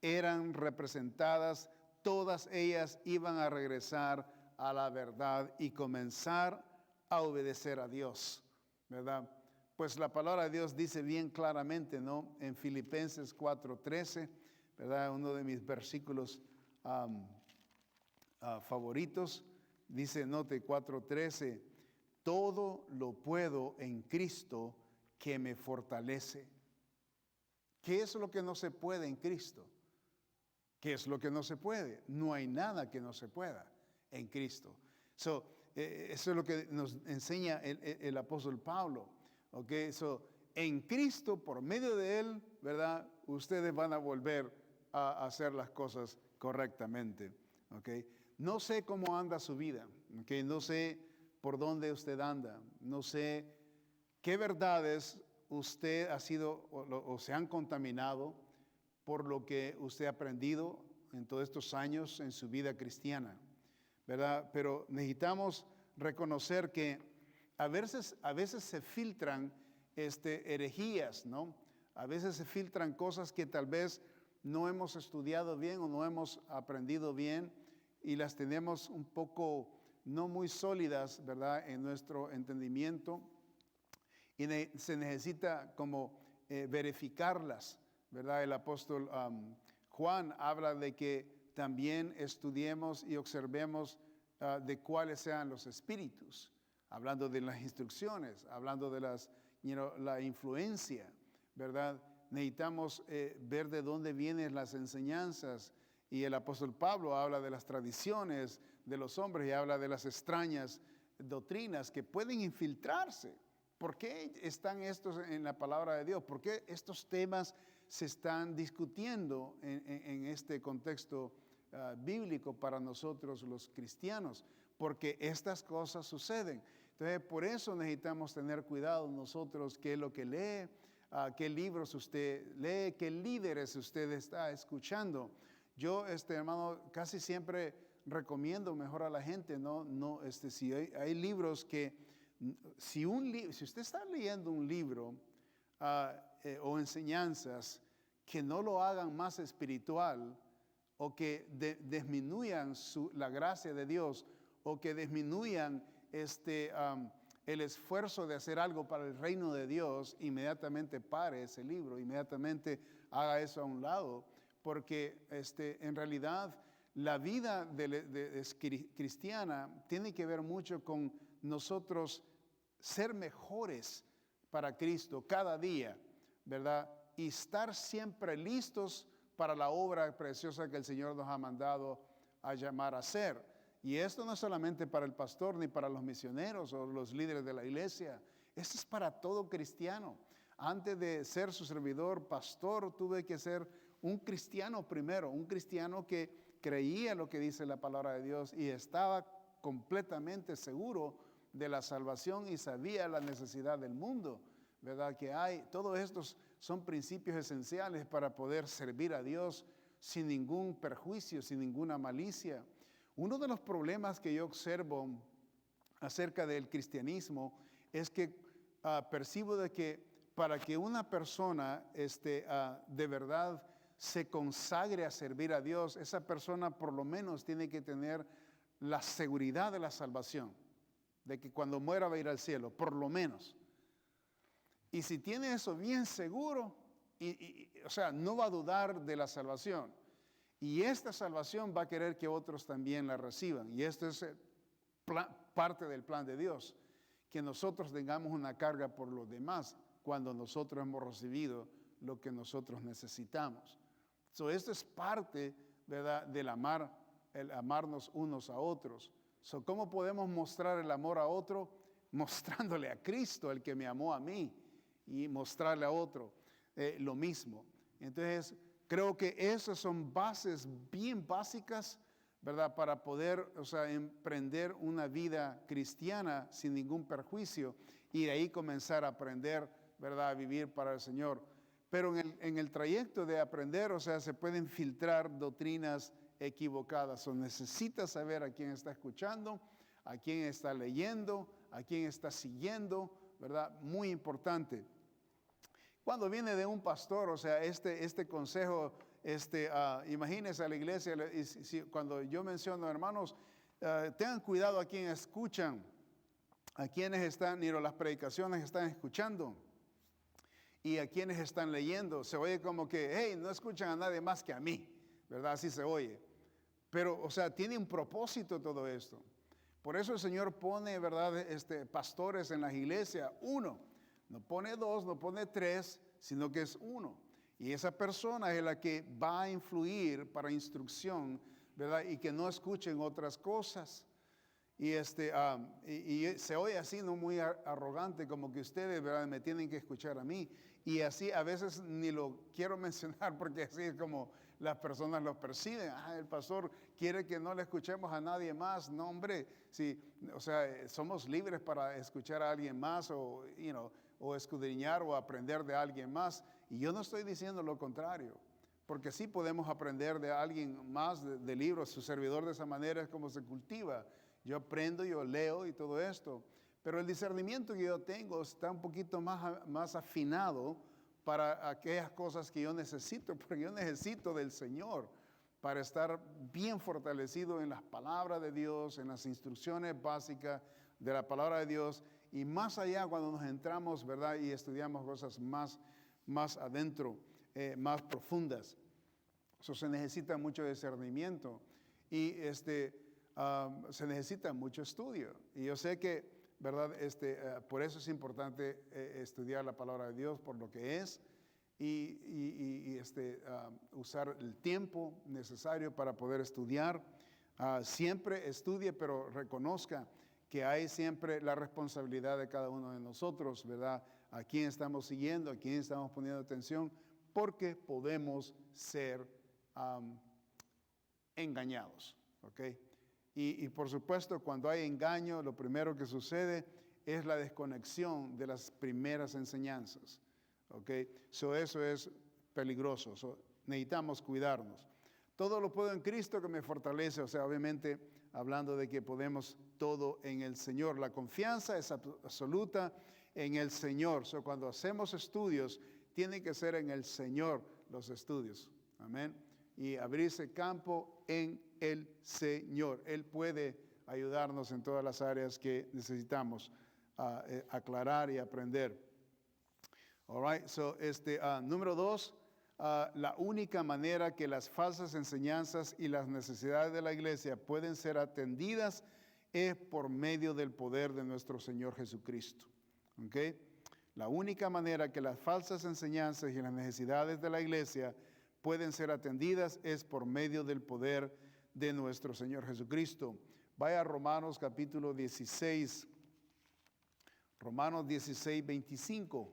eran representadas, todas ellas iban a regresar a la verdad y comenzar a obedecer a Dios, ¿verdad? Pues la palabra de Dios dice bien claramente, ¿no? En Filipenses 4:13, ¿verdad? Uno de mis versículos favoritos, dice, note 4:13, todo lo puedo en Cristo que me fortalece. ¿Qué es lo que no se puede en Cristo? ¿Qué es lo que no se puede? No hay nada que no se pueda en Cristo. Eso es lo que nos enseña el apóstol Pablo. Okay? En Cristo, por medio de Él, ¿verdad? Ustedes van a volver a hacer las cosas correctamente. Okay? No sé cómo anda su vida. Okay? No sé por dónde usted anda. No sé qué verdades usted ha sido o se han contaminado por lo que usted ha aprendido en todos estos años en su vida cristiana, ¿verdad? Pero necesitamos reconocer que a veces se filtran herejías, ¿no? A veces se filtran cosas que tal vez no hemos estudiado bien o no hemos aprendido bien y las tenemos un poco no muy sólidas, ¿verdad? En nuestro entendimiento y se necesita como verificarlas, ¿verdad? El apóstol Juan habla de que también estudiemos y observemos de cuáles sean los espíritus, hablando de las instrucciones, hablando de la influencia, ¿verdad? Necesitamos ver de dónde vienen las enseñanzas y el apóstol Pablo habla de las tradiciones de los hombres y habla de las extrañas doctrinas que pueden infiltrarse. ¿Por qué están estos en la palabra de Dios? ¿Por qué estos temas se están discutiendo en este contexto bíblico para nosotros los cristianos? Porque estas cosas suceden. Entonces, por eso necesitamos tener cuidado nosotros qué es lo que lee, qué libros usted lee, qué líderes usted está escuchando. Yo, hermano, casi siempre recomiendo mejor a la gente, si hay libros que si usted está leyendo un libro o enseñanzas que no lo hagan más espiritual o que disminuyan la gracia de Dios o que disminuyan el esfuerzo de hacer algo para el reino de Dios, inmediatamente pare ese libro, inmediatamente haga eso a un lado, porque en realidad la vida cristiana tiene que ver mucho con nosotros ser mejores para Cristo cada día, ¿verdad? Y estar siempre listos para la obra preciosa que el Señor nos ha mandado a llamar a hacer. Y esto no es solamente para el pastor ni para los misioneros o los líderes de la iglesia, esto es para todo cristiano. Antes de ser su servidor pastor, tuve que ser un cristiano primero, un cristiano que creía lo que dice la palabra de Dios y estaba completamente seguro de la salvación y sabía la necesidad del mundo, ¿verdad? Que todos estos son principios esenciales para poder servir a Dios sin ningún perjuicio, sin ninguna malicia. Uno de los problemas que yo observo acerca del cristianismo es que percibo de que para que una persona de verdad se consagre a servir a Dios, esa persona por lo menos tiene que tener la seguridad de la salvación, de que cuando muera va a ir al cielo, por lo menos. Y si tiene eso bien seguro, o sea, no va a dudar de la salvación. Y esta salvación va a querer que otros también la reciban. Y esto es parte del plan de Dios, que nosotros tengamos una carga por los demás cuando nosotros hemos recibido lo que nosotros necesitamos. Esto es parte, ¿verdad?, del amarnos unos a otros. ¿Cómo podemos mostrar el amor a otro? Mostrándole a Cristo, el que me amó a mí, y mostrarle a otro lo mismo. Entonces, creo que esas son bases bien básicas, ¿verdad?, para poder, emprender una vida cristiana sin ningún perjuicio y de ahí comenzar a aprender, ¿verdad?, a vivir para el Señor. Pero en el trayecto de aprender, se pueden filtrar doctrinas equivocadas. O necesita saber a quién está escuchando, a quién está leyendo, a quién está siguiendo, ¿verdad? Muy importante. Cuando viene de un pastor, o sea, este consejo, imagínense a la iglesia, cuando yo menciono, hermanos, tengan cuidado a quien escuchan, a quienes están, ni las predicaciones están escuchando, y a quienes están leyendo. Se oye como que, hey, no escuchan a nadie más que a mí, ¿verdad? Así se oye. Pero, o sea, tiene un propósito todo esto. Por eso el Señor pone, ¿verdad?, pastores en las iglesias, uno. No pone dos, no pone tres, sino que es uno. Y esa persona es la que va a influir para instrucción, ¿verdad? Y que no escuchen otras cosas. Y se oye así, no muy arrogante, como que ustedes, ¿verdad?, me tienen que escuchar a mí. Y así a veces ni lo quiero mencionar porque así es como las personas lo perciben. El pastor quiere que no le escuchemos a nadie más. No, hombre, sí, o sea, somos libres para escuchar a alguien más o escudriñar o aprender de alguien más. Y yo no estoy diciendo lo contrario, porque sí podemos aprender de alguien más de libros. Su servidor de esa manera es como se cultiva. Yo aprendo, yo leo y todo esto. Pero el discernimiento que yo tengo está un poquito más afinado para aquellas cosas que yo necesito, porque yo necesito del Señor para estar bien fortalecido en las palabras de Dios, en las instrucciones básicas de la palabra de Dios, y más allá cuando nos entramos, ¿verdad?, y estudiamos cosas más adentro, más profundas. Eso se necesita mucho discernimiento y se necesita mucho estudio. Y yo sé que, ¿verdad?, por eso es importante estudiar la palabra de Dios por lo que es y usar el tiempo necesario para poder estudiar. Siempre estudie, pero reconozca que hay siempre la responsabilidad de cada uno de nosotros, ¿verdad? A quién estamos siguiendo, a quién estamos poniendo atención, porque podemos ser engañados, ¿ok? Y por supuesto, cuando hay engaño, lo primero que sucede es la desconexión de las primeras enseñanzas, ¿ok? Eso es peligroso, necesitamos cuidarnos. Todo lo puedo en Cristo que me fortalece, o sea, obviamente hablando de que podemos todo en el Señor. La confianza es absoluta en el Señor. Cuando hacemos estudios, tiene que ser en el Señor los estudios. Amén. Y abrirse campo en el Señor. Él puede ayudarnos en todas las áreas que necesitamos aclarar y aprender. All right, número 2, la única manera que las falsas enseñanzas y las necesidades de la iglesia pueden ser atendidas es por medio del poder de nuestro Señor Jesucristo. ¿Okay? La única manera que las falsas enseñanzas y las necesidades de la iglesia pueden ser atendidas es por medio del poder de nuestro Señor Jesucristo. Vaya a Romanos capítulo 16, Romanos 16, 25.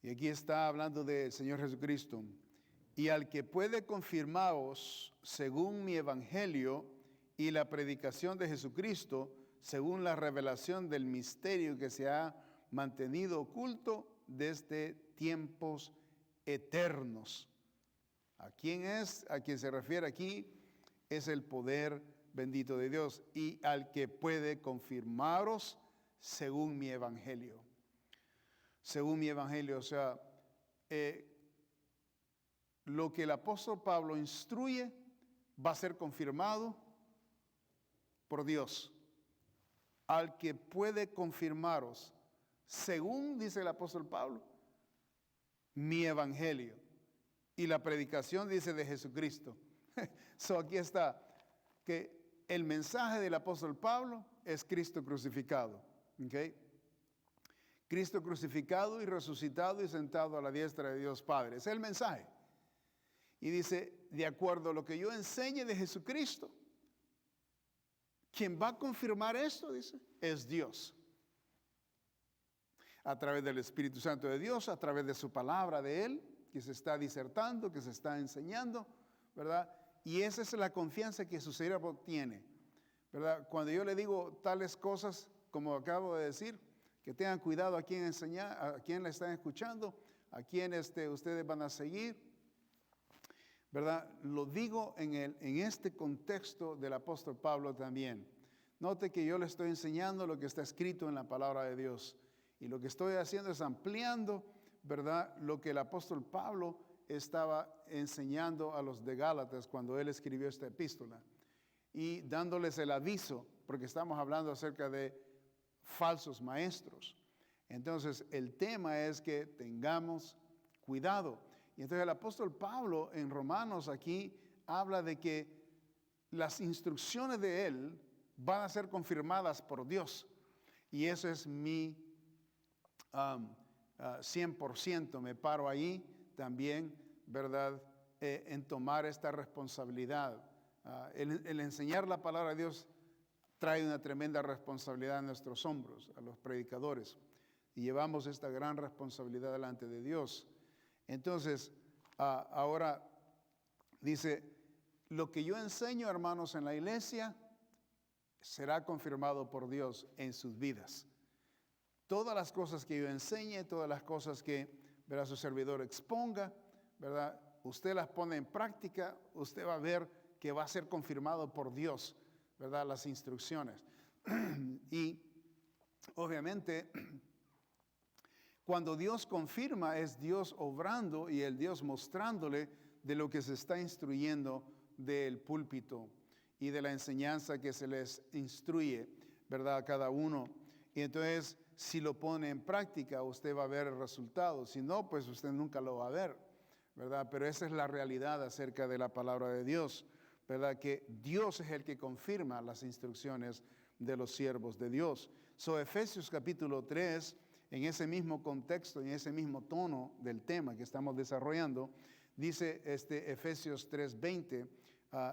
Y aquí está hablando del Señor Jesucristo. Y al que puede confirmaros según mi evangelio y la predicación de Jesucristo, según la revelación del misterio que se ha mantenido oculto desde tiempos eternos. ¿A quién es? A quien se refiere aquí es el poder bendito de Dios. Y al que puede confirmaros según mi evangelio. Según mi evangelio, o sea, lo que el apóstol Pablo instruye va a ser confirmado por Dios. Al que puede confirmaros, según dice el apóstol Pablo, mi evangelio y la predicación dice de Jesucristo. Aquí está, que el mensaje del apóstol Pablo es Cristo crucificado. ¿Okay? Cristo crucificado y resucitado y sentado a la diestra de Dios Padre. Ese es el mensaje. Y dice, de acuerdo a lo que yo enseñe de Jesucristo, quien va a confirmar esto, dice, es Dios. A través del Espíritu Santo de Dios, a través de su palabra de Él, que se está disertando, que se está enseñando, ¿verdad? Y esa es la confianza que su siervo tiene, ¿verdad? Cuando yo le digo tales cosas, como acabo de decir, Que tengan cuidado a quién enseñar, a quién le están escuchando, a quién ustedes van a seguir, ¿verdad? Lo digo en este contexto del apóstol Pablo también. Note que yo le estoy enseñando lo que está escrito en la palabra de Dios. Y lo que estoy haciendo es ampliando, ¿verdad?, lo que el apóstol Pablo estaba enseñando a los de Gálatas cuando él escribió esta epístola. Y dándoles el aviso, porque estamos hablando acerca de falsos maestros. Entonces, el tema es que tengamos cuidado. Y entonces el apóstol Pablo en Romanos aquí habla de que las instrucciones de él van a ser confirmadas por Dios. Y eso es mi 100%. Me paro ahí también, ¿verdad? En tomar esta responsabilidad. El enseñar la palabra de Dios trae una tremenda responsabilidad en nuestros hombros, a los predicadores, y llevamos esta gran responsabilidad delante de Dios. Entonces, ahora dice, lo que yo enseño, hermanos, en la iglesia, será confirmado por Dios en sus vidas. Todas las cosas que yo enseñe, todas las cosas que, ¿verdad?, su servidor exponga, ¿verdad?, usted las pone en práctica, usted va a ver que va a ser confirmado por Dios, ¿verdad?, las instrucciones. Y obviamente, cuando Dios confirma, es Dios obrando y el Dios mostrándole de lo que se está instruyendo del púlpito y de la enseñanza que se les instruye, ¿verdad?, a cada uno. Y entonces, si lo pone en práctica, usted va a ver el resultado. Si no, pues usted nunca lo va a ver, ¿verdad? Pero esa es la realidad acerca de la palabra de Dios, ¿verdad? Que Dios es el que confirma las instrucciones de los siervos de Dios. Efesios capítulo 3, en ese mismo contexto, en ese mismo tono del tema que estamos desarrollando, dice Efesios 3:20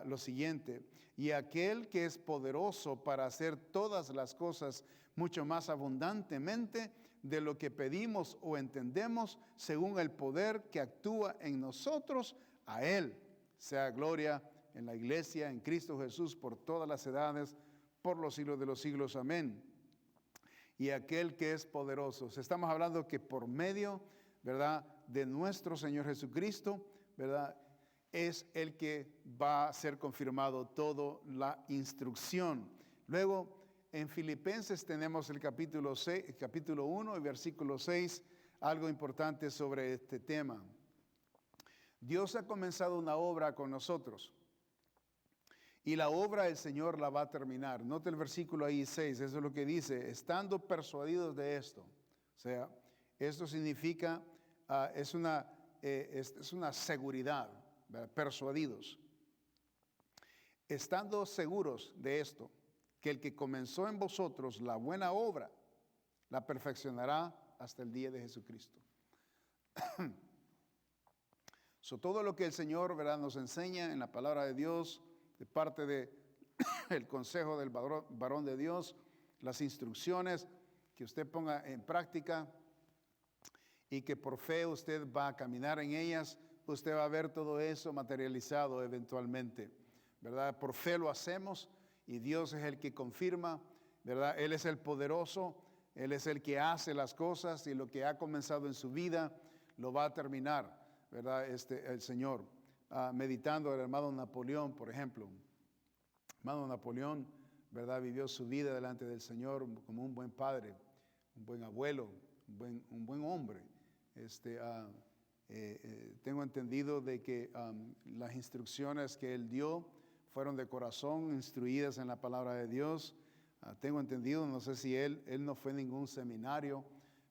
lo siguiente: y aquel que es poderoso para hacer todas las cosas mucho más abundantemente de lo que pedimos o entendemos, según el poder que actúa en nosotros, a Él sea gloria en la iglesia, en Cristo Jesús, por todas las edades, por los siglos de los siglos. Amén. Y aquel que es poderoso. Estamos hablando que por medio, ¿verdad?, de nuestro Señor Jesucristo, ¿verdad?, es el que va a ser confirmado toda la instrucción. Luego, en Filipenses tenemos el capítulo 1 y versículo 6, algo importante sobre este tema. Dios ha comenzado una obra con nosotros. Y la obra el Señor la va a terminar. Note el versículo ahí 6, eso es lo que dice: estando persuadidos de esto. O sea, esto significa, es una seguridad, ¿verdad? Persuadidos. Estando seguros de esto, que el que comenzó en vosotros la buena obra, la perfeccionará hasta el día de Jesucristo. Todo lo que el Señor, ¿verdad?, nos enseña en la palabra de Dios, de parte del consejo del varón de Dios, las instrucciones que usted ponga en práctica y que por fe usted va a caminar en ellas, usted va a ver todo eso materializado eventualmente, ¿verdad? Por fe lo hacemos y Dios es el que confirma, ¿verdad? Él es el poderoso, Él es el que hace las cosas y lo que ha comenzado en su vida lo va a terminar, ¿verdad? El Señor. Meditando el hermano Napoleón, por ejemplo. Hermano Napoleón, ¿verdad?, vivió su vida delante del Señor como un buen padre, un buen abuelo, un buen hombre. Tengo entendido de que las instrucciones que él dio fueron de corazón, instruidas en la palabra de Dios. Tengo entendido, no sé si él no fue a ningún seminario,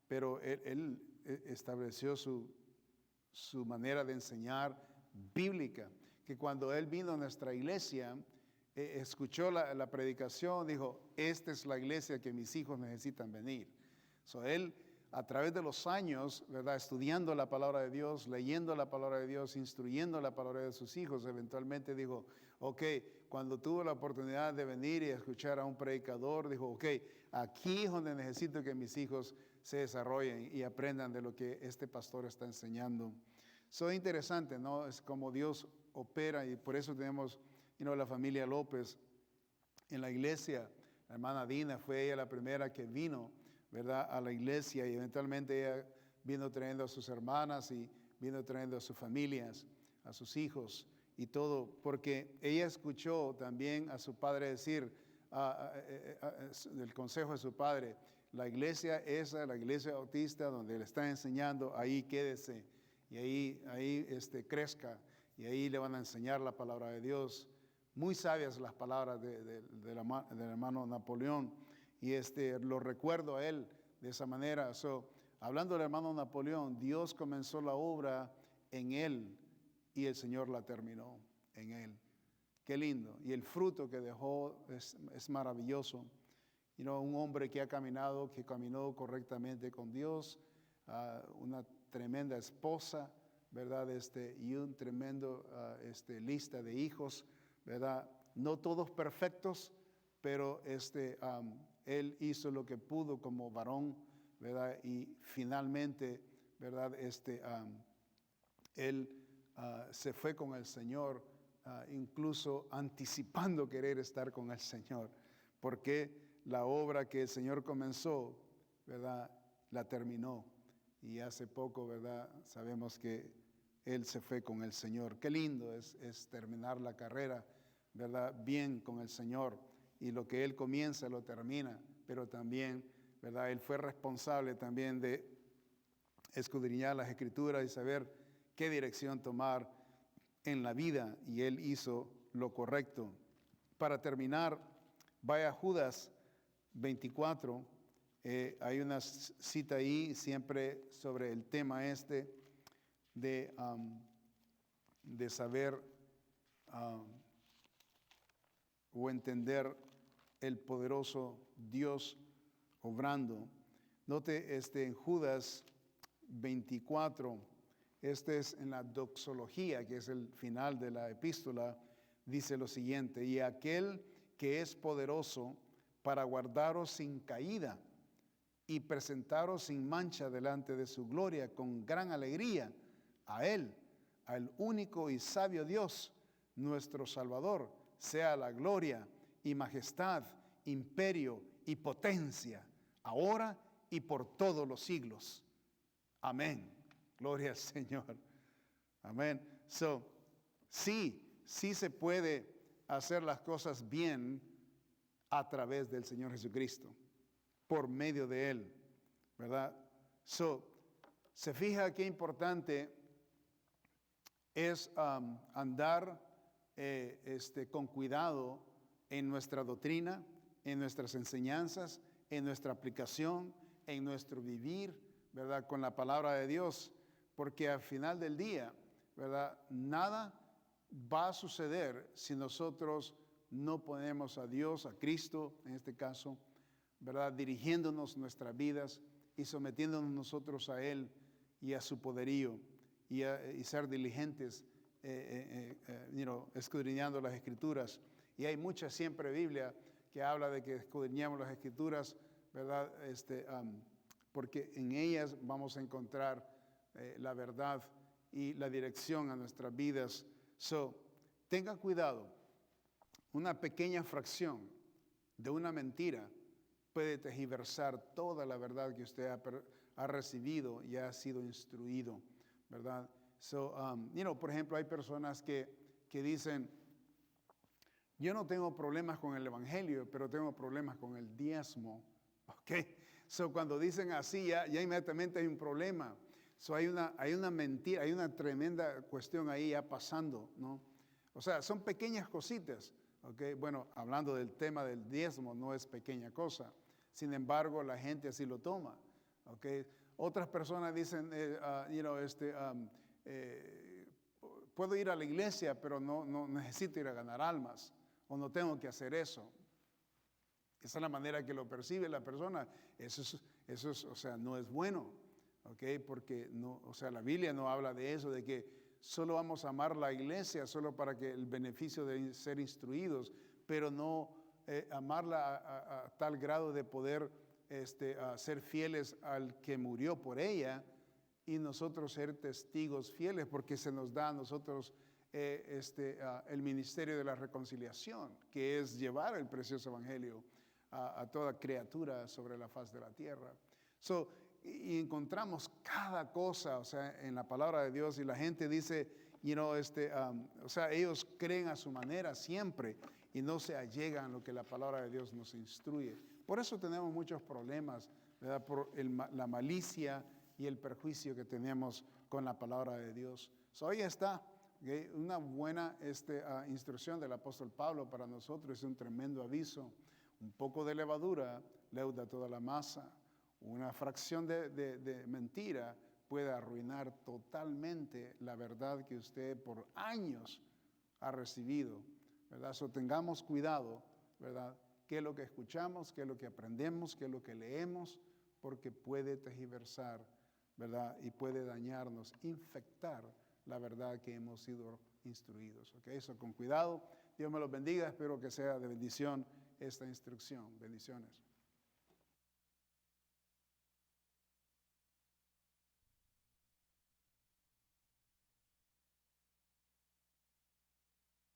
pero él estableció su manera de enseñar bíblica, que cuando él vino a nuestra iglesia, escuchó la predicación, dijo: esta es la iglesia que mis hijos necesitan venir. Él, a través de los años, ¿verdad?, estudiando la palabra de Dios, leyendo la palabra de Dios, instruyendo la palabra de sus hijos, eventualmente dijo: ok, cuando tuvo la oportunidad de venir y escuchar a un predicador, dijo: ok, aquí es donde necesito que mis hijos se desarrollen y aprendan de lo que este pastor está enseñando. Es interesante, ¿no? Es como Dios opera, y por eso tenemos, la familia López en la iglesia. La hermana Dina fue ella la primera que vino, ¿verdad?, a la iglesia, y eventualmente ella vino trayendo a sus hermanas y vino trayendo a sus familias, a sus hijos y todo, porque ella escuchó también a su padre decir, el consejo de su padre, la iglesia esa, la iglesia bautista donde le está enseñando, ahí quédese y ahí crezca, y ahí le van a enseñar la palabra de Dios. Muy sabias las palabras del hermano Napoleón, y lo recuerdo a él de esa manera. Hablando del hermano Napoleón, Dios comenzó la obra en él y el Señor la terminó en él. Qué lindo. Y el fruto que dejó es maravilloso. Un hombre que caminó correctamente con Dios, una tremenda esposa, ¿verdad? Y un tremendo lista de hijos, ¿verdad? No todos perfectos, pero él hizo lo que pudo como varón, ¿verdad? Y finalmente, ¿verdad? Él se fue con el Señor, incluso anticipando querer estar con el Señor, porque la obra que el Señor comenzó, ¿verdad?, la terminó. Y hace poco, ¿verdad?, sabemos que él se fue con el Señor. Qué lindo es terminar la carrera, ¿verdad?, bien con el Señor. Y lo que él comienza lo termina, pero también, ¿verdad?, él fue responsable también de escudriñar las Escrituras y saber qué dirección tomar en la vida, y él hizo lo correcto. Para terminar, vaya a Judas 24, hay una cita ahí siempre sobre el tema de saber o entender el poderoso Dios obrando. Note en Judas 24, es en la doxología, que es el final de la epístola, dice lo siguiente: y aquel que es poderoso para guardaros sin caída y presentaros sin mancha delante de su gloria con gran alegría, a Él, al único y sabio Dios, nuestro Salvador, sea la gloria y majestad, imperio y potencia, ahora y por todos los siglos. Amén. Gloria al Señor. Amén. Sí se puede hacer las cosas bien a través del Señor Jesucristo, por medio de Él, ¿verdad? Se fija qué importante es andar con cuidado en nuestra doctrina, en nuestras enseñanzas, en nuestra aplicación, en nuestro vivir, ¿verdad?, con la palabra de Dios, porque al final del día, ¿verdad?, nada va a suceder si nosotros no ponemos a Dios, a Cristo, en este caso, ¿verdad?, dirigiéndonos nuestras vidas y sometiéndonos nosotros a Él y a su poderío, y ser diligentes, escudriñando las Escrituras. Y hay mucha siempre Biblia que habla de que escudriñamos las Escrituras, ¿verdad?, porque en ellas vamos a encontrar la verdad y la dirección a nuestras vidas. Tenga cuidado. Una pequeña fracción de una mentira puede tergiversar toda la verdad que usted ha recibido y ha sido instruido, ¿verdad? Por ejemplo, hay personas que dicen: yo no tengo problemas con el evangelio, pero tengo problemas con el diezmo. ¿Ok? Cuando dicen así, ya inmediatamente hay un problema. Hay una mentira, hay una tremenda cuestión ahí ya pasando, ¿no? O sea, son pequeñas cositas. ¿Ok? Bueno, hablando del tema del diezmo, no es pequeña cosa. Sin embargo, la gente así lo toma. ¿Ok? Otras personas dicen, puedo ir a la iglesia, pero no necesito ir a ganar almas, o no tengo que hacer eso. Esa es la manera que lo percibe la persona. Eso es, o sea, no es bueno, ¿ok? Porque no, o sea, la Biblia no habla de eso, de que solo vamos a amar la iglesia solo para que el beneficio de ser instruidos, pero no amarla a tal grado de poder ser fieles al que murió por ella, y nosotros ser testigos fieles, porque se nos da a nosotros el ministerio de la reconciliación, que es llevar el precioso evangelio a toda criatura sobre la faz de la tierra. Y encontramos cada cosa, o sea, en la palabra de Dios, y la gente dice, o sea, ellos creen a su manera siempre y no se allegan a lo que la palabra de Dios nos instruye. Por eso tenemos muchos problemas, ¿verdad? Por la malicia y el perjuicio que tenemos con la palabra de Dios. Ahí está, ¿okay? Una buena instrucción del apóstol Pablo para nosotros, es un tremendo aviso. Un poco de levadura leuda toda la masa. Una fracción de mentira puede arruinar totalmente la verdad que usted por años ha recibido, ¿verdad? Tengamos cuidado, ¿verdad? ¿Qué es lo que escuchamos? ¿Qué es lo que aprendemos? ¿Qué es lo que leemos? Porque puede tergiversar, ¿verdad? Y puede dañarnos, infectar la verdad que hemos sido instruidos, ¿ok? Eso con cuidado. Dios me los bendiga. Espero que sea de bendición esta instrucción. Bendiciones.